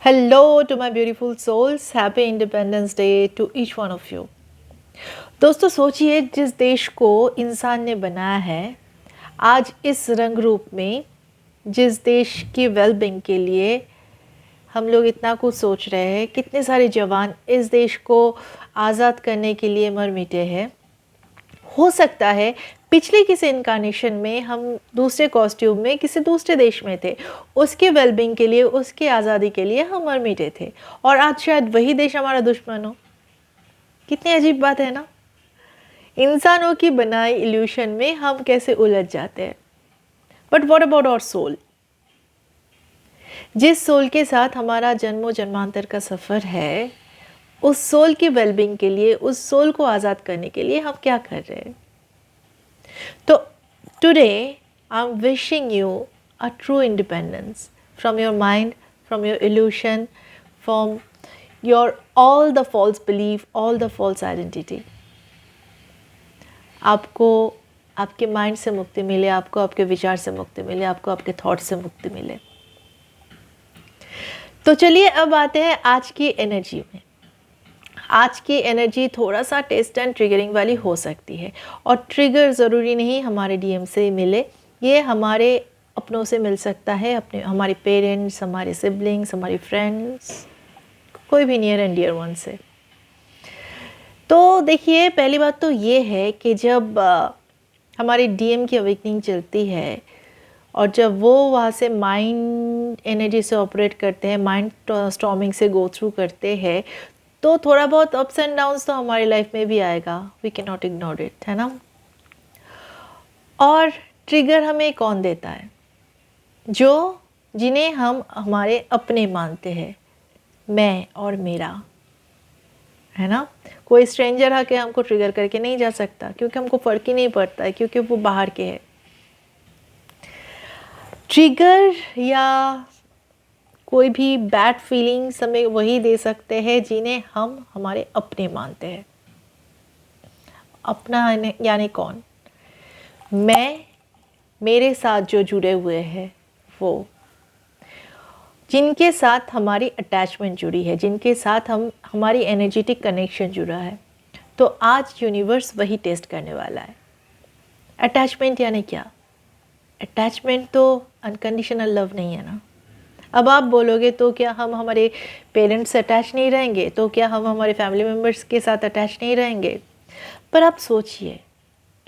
Hello to my beautiful souls. Happy Independence Day to each one of you. दोस्तों सोचिए जिस देश को इंसान ने बनाया है आज इस रंग रूप में, जिस देश की वेलबींग के लिए हम लोग इतना कुछ सोच रहे हैं, कितने सारे जवान इस देश को आज़ाद करने के लिए मर मिटे हैं। हो सकता है पिछले किसी इनकारनेशन में हम दूसरे कॉस्ट्यूम में किसी दूसरे देश में थे, उसके वेलबींग के लिए, उसकी आज़ादी के लिए हम मर मिटे थे, और आज शायद वही देश हमारा दुश्मन हो। कितनी अजीब बात है ना। इंसानों की बनाई इल्यूशन में हम कैसे उलझ जाते हैं। But what about our soul? जिस सोल के साथ हमारा जन्मों जन्मांतर का सफ़र है, उस सोल की वेलबींग के लिए, उस सोल को आज़ाद करने के लिए हम क्या कर रहे हैं। तो today I am wishing you a true independence from your mind, from your illusion, from your all the false belief, all the false identity. आपको आपके माइंड से मुक्ति मिले, आपको आपके विचार से मुक्ति मिले, आपको आपके थॉट से मुक्ति मिले। तो चलिए अब आते हैं आज की एनर्जी में। आज की एनर्जी थोड़ा सा टेस्ट एंड ट्रिगरिंग वाली हो सकती है, और ट्रिगर ज़रूरी नहीं हमारे डीएम से मिले, ये हमारे अपनों से मिल सकता है, अपने हमारे पेरेंट्स, हमारे सिबलिंग्स, हमारे फ्रेंड्स, कोई भी नियर एंड डियर वन से। तो देखिए, पहली बात तो ये है कि जब हमारी डीएम की अवेकनिंग चलती है और जब वो वहाँ से माइंड एनर्जी से ऑपरेट करते हैं, माइंड स्टॉर्मिंग से गो थ्रू करते हैं, तो थोड़ा बहुत अप्स एंड डाउन्स तो हमारी लाइफ में भी आएगा। We can not ignore it, है ना। और ट्रिगर हमें कौन देता है? जिन्हें हम हमारे अपने मानते हैं, मैं और मेरा, है ना। कोई स्ट्रेंजर आके हमको ट्रिगर करके नहीं जा सकता, क्योंकि हमको फ़र्क ही नहीं पड़ता है, क्योंकि वो बाहर के है। ट्रिगर या कोई भी बैड फीलिंग्स हमें वही दे सकते हैं जिन्हें हम हमारे अपने मानते हैं। अपना यानी कौन? मैं, मेरे साथ जो जुड़े हुए हैं, वो जिनके साथ हमारी अटैचमेंट जुड़ी है, जिनके साथ हमारी एनर्जेटिक कनेक्शन जुड़ा है। तो आज यूनिवर्स वही टेस्ट करने वाला है। अटैचमेंट यानी क्या? अटैचमेंट तो अनकंडीशनल लव नहीं है ना। अब आप बोलोगे तो क्या हम हमारे पेरेंट्स से अटैच नहीं रहेंगे? तो क्या हम हमारे फैमिली मेम्बर्स के साथ अटैच नहीं रहेंगे? पर आप सोचिए,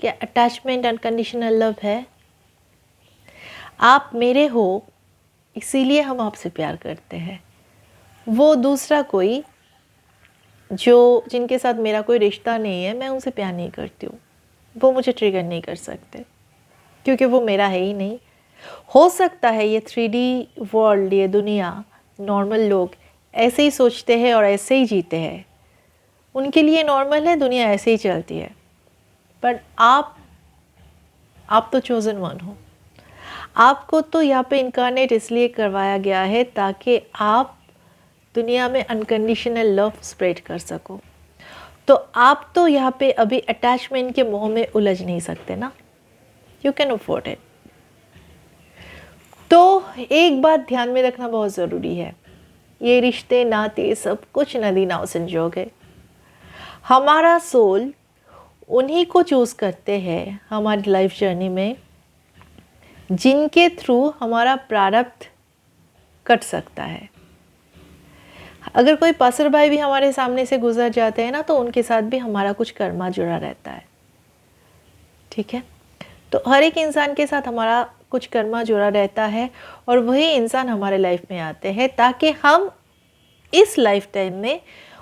क्या अटैचमेंट अनकंडीशनल लव है? आप मेरे हो, इसीलिए हम आपसे प्यार करते हैं। वो दूसरा कोई जिनके साथ मेरा कोई रिश्ता नहीं है, मैं उनसे प्यार नहीं करती हूँ, वो मुझे ट्रिगर नहीं कर सकते, क्योंकि वो मेरा है ही नहीं। हो सकता है ये 3D वर्ल्ड, ये दुनिया, नॉर्मल लोग ऐसे ही सोचते हैं और ऐसे ही जीते हैं, उनके लिए नॉर्मल है, दुनिया ऐसे ही चलती है। पर आप तो चोजन वन हो। आपको तो यहाँ पे इनकारनेट इसलिए करवाया गया है ताकि आप दुनिया में अनकंडीशनल लव स्प्रेड कर सको। तो आप तो यहाँ पे अभी अटैचमेंट के मोह में उलझ नहीं सकते ना। You can afford it. तो एक बात ध्यान में रखना बहुत ज़रूरी है, ये रिश्ते नाते सब कुछ नदी नाव संजोग है। हमारा सोल उन्हीं को चूज़ करते हैं हमारी लाइफ जर्नी में जिनके थ्रू हमारा प्रारब्ध कट सकता है। अगर कोई पासर भाई भी हमारे सामने से गुजर जाते हैं ना, तो उनके साथ भी हमारा कुछ कर्मा जुड़ा रहता है। ठीक है, तो हर एक इंसान के साथ हमारा कुछ कर्मा जुड़ा रहता है, और वही इंसान हमारे लाइफ में आते हैं ताकि हम इस लाइफ टाइम में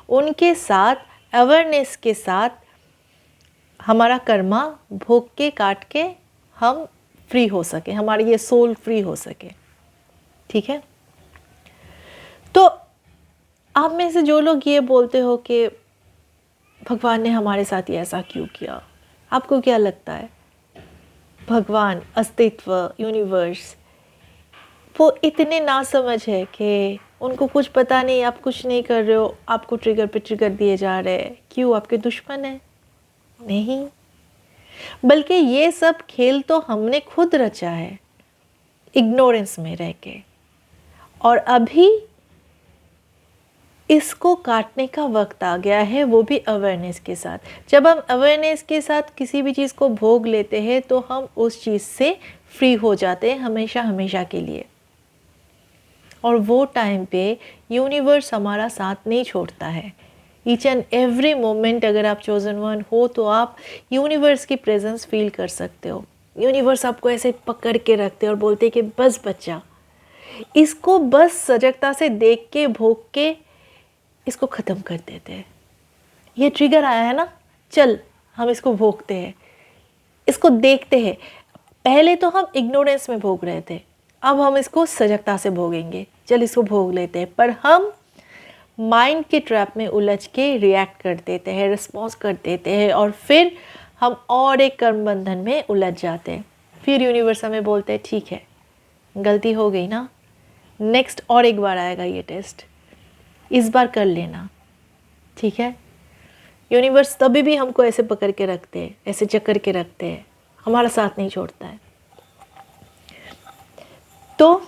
उनके साथ अवेयरनेस के साथ हमारा कर्मा भोग के काट के हम फ्री हो सके, हमारी ये सोल फ्री हो सके। ठीक है, तो आप में से जो लोग ये बोलते हो कि भगवान ने हमारे साथ ही ऐसा क्यों किया, आपको क्या लगता है? भगवान, अस्तित्व, यूनिवर्स, वो इतने नासमझ है कि उनको कुछ पता नहीं, आप कुछ नहीं कर रहे हो, आपको ट्रिगर पे ट्रिगर दिए जा रहे हैं। क्यों? आपके दुश्मन है? नहीं, बल्कि ये सब खेल तो हमने खुद रचा है, इग्नोरेंस में रह के। और अभी इसको काटने का वक्त आ गया है, वो भी अवेयरनेस के साथ। जब हम अवेयरनेस के साथ किसी भी चीज़ को भोग लेते हैं तो हम उस चीज़ से फ्री हो जाते हैं हमेशा हमेशा के लिए। और वो टाइम पे यूनिवर्स हमारा साथ नहीं छोड़ता है। ईच एंड एवरी मोमेंट अगर आप चोजन वन हो तो आप यूनिवर्स की प्रेजेंस फील कर सकते हो। यूनिवर्स आपको ऐसे पकड़ के रखते और बोलते कि बस बच्चा, इसको बस सजगता से देख के भोग के इसको ख़त्म कर देते हैं। ये ट्रिगर आया है ना, चल हम इसको भोगते हैं, इसको देखते हैं। पहले तो हम इग्नोरेंस में भोग रहे थे, अब हम इसको सजगता से भोगेंगे, चल इसको भोग लेते हैं। पर हम माइंड के ट्रैप में उलझ के रिएक्ट कर देते हैं, रिस्पॉन्स कर देते हैं और फिर हम और एक कर्म बंधन में उलझ जाते हैं। फिर यूनिवर्स हमें बोलते हैं ठीक है, गलती हो गई ना, नेक्स्ट और एक बार आएगा ये टेस्ट, इस बार कर लेना, ठीक है। यूनिवर्स तभी भी हमको ऐसे पकड़ के रखते हैं, ऐसे चक्कर के रखते हैं, हमारा साथ नहीं छोड़ता है। तो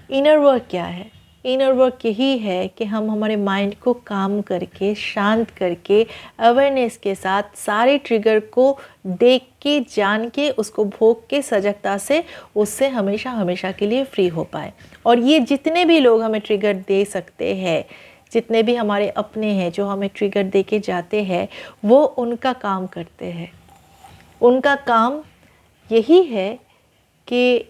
इनर वर्क क्या है? इनर वर्क यही है कि हम हमारे माइंड को काम करके, शांत करके, अवेयरनेस के साथ सारे ट्रिगर को देख के, जान के, उसको भोग के सजगता से उससे हमेशा हमेशा के लिए फ्री हो पाए। और ये जितने भी लोग हमें ट्रिगर दे सकते हैं, जितने भी हमारे अपने हैं जो हमें ट्रिगर दे के जाते हैं, वो उनका काम करते हैं। उनका काम यही है कि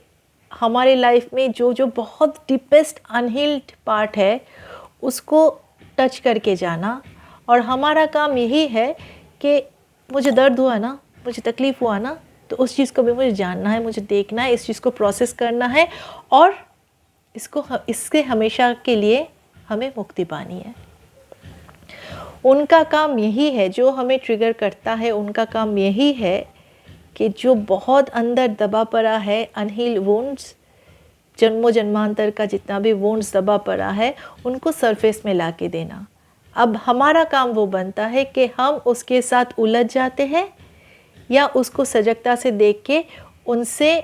हमारे लाइफ में जो जो बहुत डीपेस्ट अनहील्ड पार्ट है उसको टच करके जाना। और हमारा काम यही है कि मुझे दर्द हुआ ना, मुझे तकलीफ़ हुआ ना, तो उस चीज़ को भी मुझे जानना है, मुझे देखना है, इस चीज़ को प्रोसेस करना है और इसके हमेशा के लिए हमें मुक्ति पानी है। उनका काम यही है, जो हमें ट्रिगर करता है उनका काम यही है कि जो बहुत अंदर दबा पड़ा है, अनहील वुंड्स, जन्मों जन्मांतर का जितना भी वुंड्स दबा पड़ा है, उनको सरफेस में ला के देना। अब हमारा काम वो बनता है कि हम उसके साथ उलझ जाते हैं या उसको सजगता से देख के उनसे,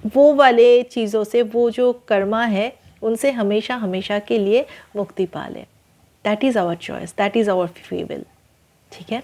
वो वाले चीज़ों से, वो जो कर्मा है उनसे हमेशा हमेशा के लिए मुक्ति पा लें। That is our choice, that is our free will, ठीक है।